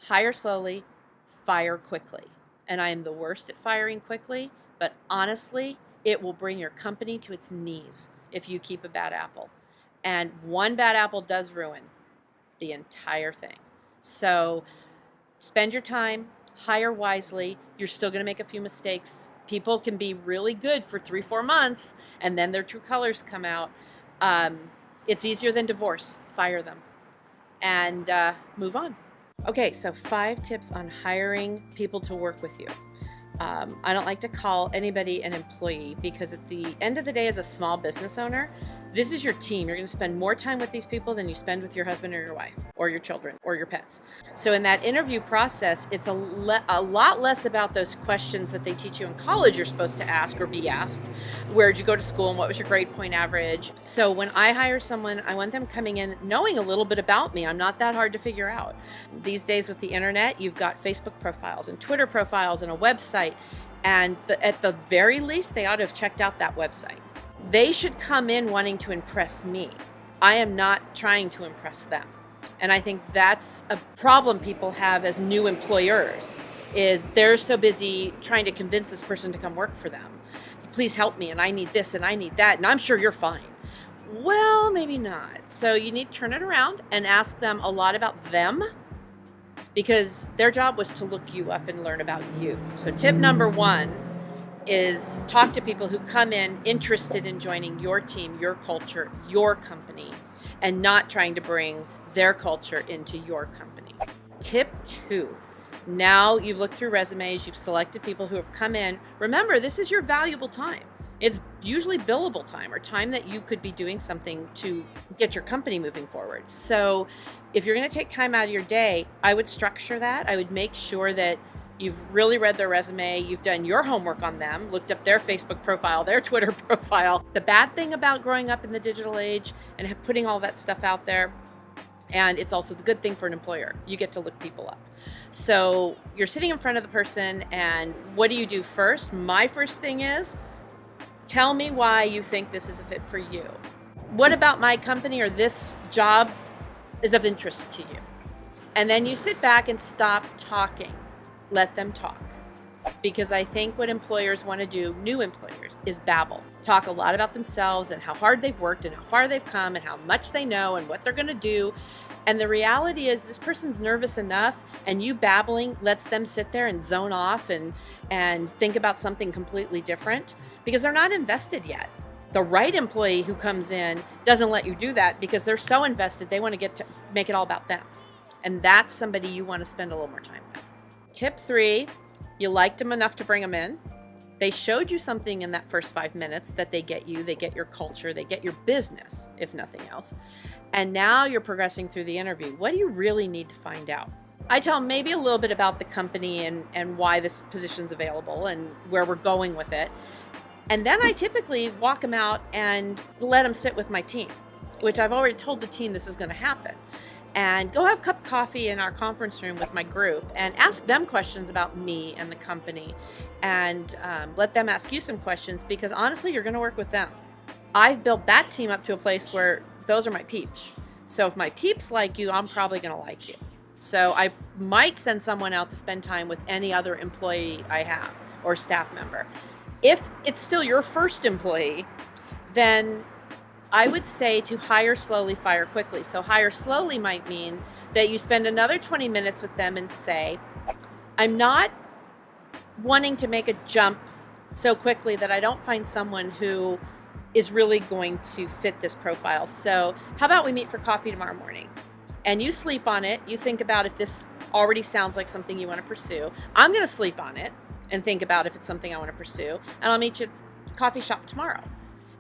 hire slowly, fire quickly. And I am the worst at firing quickly, but honestly, it will bring your company to its knees if you keep a bad apple. And one bad apple does ruin the entire thing. So spend your time, hire wisely. You're still going to make a few mistakes. People can be really good for 3-4 months, and then their true colors come out. It's easier than divorce. Fire them and move on. Okay, so 5 tips on hiring people to work with you. I don't like to call anybody an employee because at the end of the day, as a small business owner, this is your team. You're going to spend more time with these people than you spend with your husband or your wife or your children or your pets. So in that interview process, it's a lot less about those questions that they teach you in college you're supposed to ask or be asked. Where'd you go to school and what was your grade point average? So when I hire someone, I want them coming in knowing a little bit about me. I'm not that hard to figure out. These days with the internet, you've got Facebook profiles and Twitter profiles and a website. And at the very least, they ought to have checked out that website. They should come in wanting to impress me. I am not trying to impress them. And I think that's a problem people have as new employers, is they're so busy trying to convince this person to come work for them. Please help me, and I need this, and I need that, and I'm sure you're fine. Well, maybe not. So you need to turn it around and ask them a lot about them, because their job was to look you up and learn about you. So tip number 1 is talk to people who come in interested in joining your team, your culture, your company, and not trying to bring their culture into your company. Tip 2, now you've looked through resumes, you've selected people who have come in. Remember, this is your valuable time. It's usually billable time or time that you could be doing something to get your company moving forward. So if you're going to take time out of your day, I would structure that. I would make sure that you've really read their resume, you've done your homework on them, looked up their Facebook profile, their Twitter profile. The bad thing about growing up in the digital age and putting all that stuff out there, and it's also the good thing for an employer, you get to look people up. So you're sitting in front of the person, and what do you do first? My first thing is, tell me why you think this is a fit for you. What about my company or this job is of interest to you? And then you sit back and stop talking. Let them talk. Because I think what employers want to do, new employers, is babble. Talk a lot about themselves and how hard they've worked and how far they've come and how much they know and what they're going to do. And the reality is this person's nervous enough, and you babbling lets them sit there and zone off and think about something completely different because they're not invested yet. The right employee who comes in doesn't let you do that because they're so invested they want to make it all about them. And that's somebody you want to spend a little more time with. Tip 3, you liked them enough to bring them in. They showed you something in that first 5 minutes that they get you, they get your culture, they get your business, if nothing else. And now you're progressing through the interview. What do you really need to find out? I tell them maybe a little bit about the company and why this position's available and where we're going with it. And then I typically walk them out and let them sit with my team, which I've already told the team this is going to happen. And go have a cup of coffee in our conference room with my group and ask them questions about me and the company, and let them ask you some questions because honestly, you're going to work with them. I've built that team up to a place where those are my peeps. So if my peeps like you, I'm probably going to like you. So I might send someone out to spend time with any other employee I have or staff member. If it's still your first employee, then I would say to hire slowly, fire quickly. So hire slowly might mean that you spend another 20 minutes with them and say, I'm not wanting to make a jump so quickly that I don't find someone who is really going to fit this profile. So how about we meet for coffee tomorrow morning? And you sleep on it. You think about if this already sounds like something you want to pursue. I'm going to sleep on it and think about if it's something I want to pursue. And I'll meet you at the coffee shop tomorrow.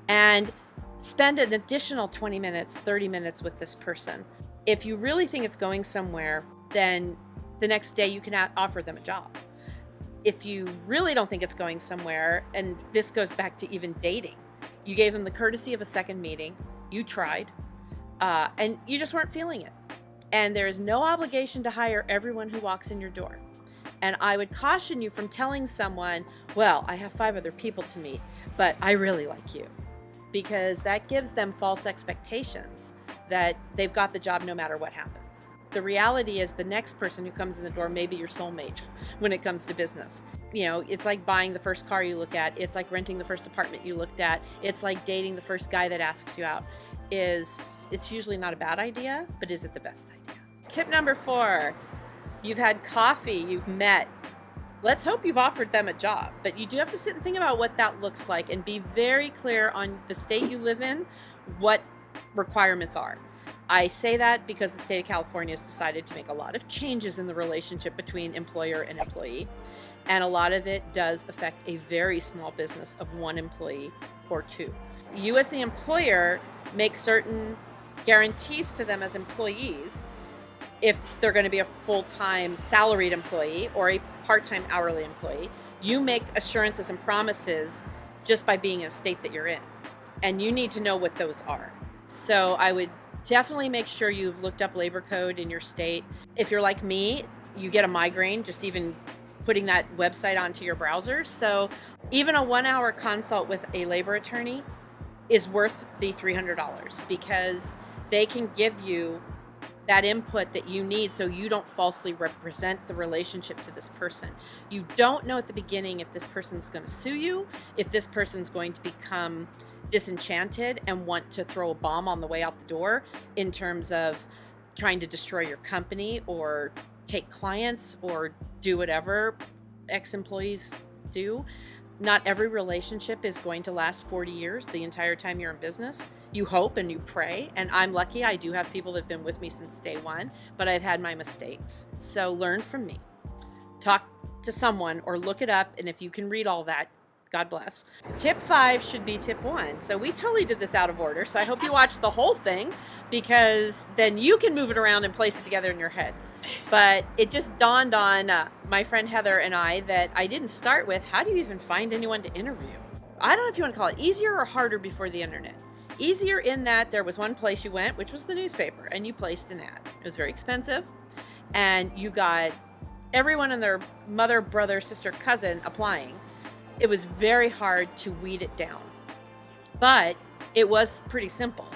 And spend an additional 20 minutes, 30 minutes with this person. If you really think it's going somewhere, then the next day you can offer them a job. If you really don't think it's going somewhere, and this goes back to even dating, you gave them the courtesy of a second meeting, you tried, and you just weren't feeling it. And there is no obligation to hire everyone who walks in your door. And I would caution you from telling someone, well, I have 5 other people to meet, but I really like you. Because that gives them false expectations that they've got the job no matter what happens. The reality is the next person who comes in the door may be your soulmate when it comes to business. You know, it's like buying the first car you look at. It's like renting the first apartment you looked at. It's like dating the first guy that asks you out. It's usually not a bad idea, but is it the best idea? Tip number 4, you've had coffee, you've met. Let's hope you've offered them a job, but you do have to sit and think about what that looks like and be very clear on the state you live in, what requirements are. I say that because the state of California has decided to make a lot of changes in the relationship between employer and employee. And a lot of it does affect a very small business of 1 employee or 2. You as the employer make certain guarantees to them as employees if they're going to be a full-time salaried employee or a part-time hourly employee. You make assurances and promises just by being in a state that you're in. And you need to know what those are. So I would definitely make sure you've looked up labor code in your state. If you're like me, you get a migraine just even putting that website onto your browser. So even a 1-hour consult with a labor attorney is worth the $300 because they can give you that input that you need so you don't falsely represent the relationship to this person. You don't know at the beginning if this person's going to sue you, if this person's going to become disenchanted and want to throw a bomb on the way out the door in terms of trying to destroy your company or take clients or do whatever ex-employees do. Not every relationship is going to last 40 years, the entire time you're in business. You hope and you pray, and I'm lucky. I do have people that have been with me since day one, but I've had my mistakes. So learn from me. Talk to someone or look it up, and if you can read all that, God bless. Tip 5 should be tip 1. So we totally did this out of order, so I hope you watch the whole thing because then you can move it around and place it together in your head. But it just dawned on my friend Heather and I that I didn't start with, how do you even find anyone to interview? I don't know if you want to call it easier or harder before the internet. Easier in that there was one place you went, which was the newspaper, and you placed an ad. It was very expensive, and you got everyone and their mother, brother, sister, cousin applying. It was very hard to weed it down, but it was pretty simple.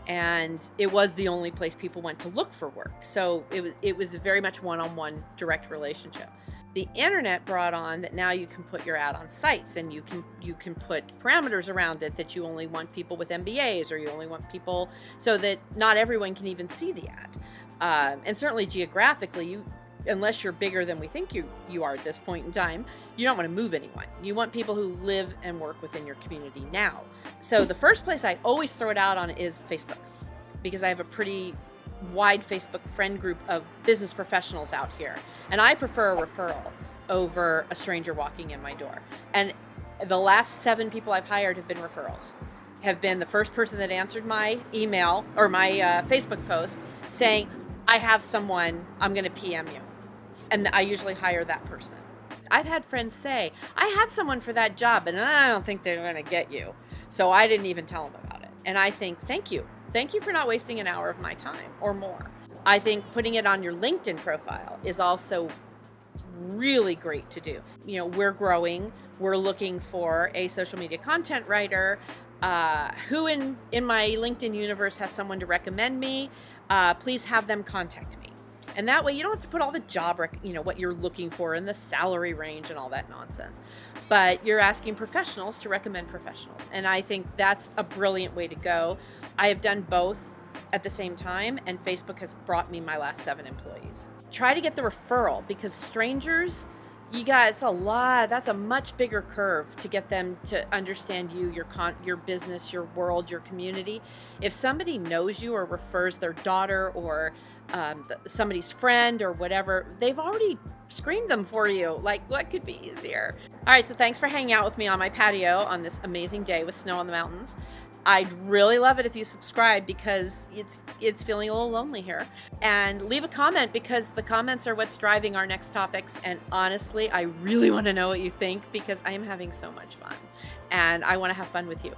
And it was the only place people went to look for work. So it was very much one-on-one direct relationship. The internet brought on that now you can put your ad on sites and you can put parameters around it that you only want people with MBAs or you only want people so that not everyone can even see the ad. And certainly geographically, unless you're bigger than we think you are at this point in time, you don't want to move anyone. You want people who live and work within your community now. So the first place I always throw it out on is Facebook because I have a pretty wide Facebook friend group of business professionals out here. And I prefer a referral over a stranger walking in my door. And the last 7 people I've hired have been referrals, have been the first person that answered my email or my Facebook post saying, I have someone, I'm going to PM you. And I usually hire that person. I've had friends say, I had someone for that job, and I don't think they're going to get you. So I didn't even tell them about it. And I think, thank you. Thank you for not wasting an hour of my time or more. I think putting it on your LinkedIn profile is also really great to do. You know, we're growing. We're looking for a social media content writer who in my LinkedIn universe has someone to recommend me. Please have them contact me. And that way you don't have to put all the job, what you're looking for and the salary range and all that nonsense. But you're asking professionals to recommend professionals. And I think that's a brilliant way to go. I have done both at the same time, and Facebook has brought me my last 7 employees. Try to get the referral because strangers, it's a lot. That's a much bigger curve to get them to understand you, your business, your world, your community. If somebody knows you or refers their daughter or somebody's friend or whatever, they've already screened them for you. Like, what could be easier? All right, so thanks for hanging out with me on my patio on this amazing day with snow on the mountains. I'd really love it if you subscribe because it's feeling a little lonely here. And leave a comment because the comments are what's driving our next topics. And honestly, I really want to know what you think because I am having so much fun. And I want to have fun with you.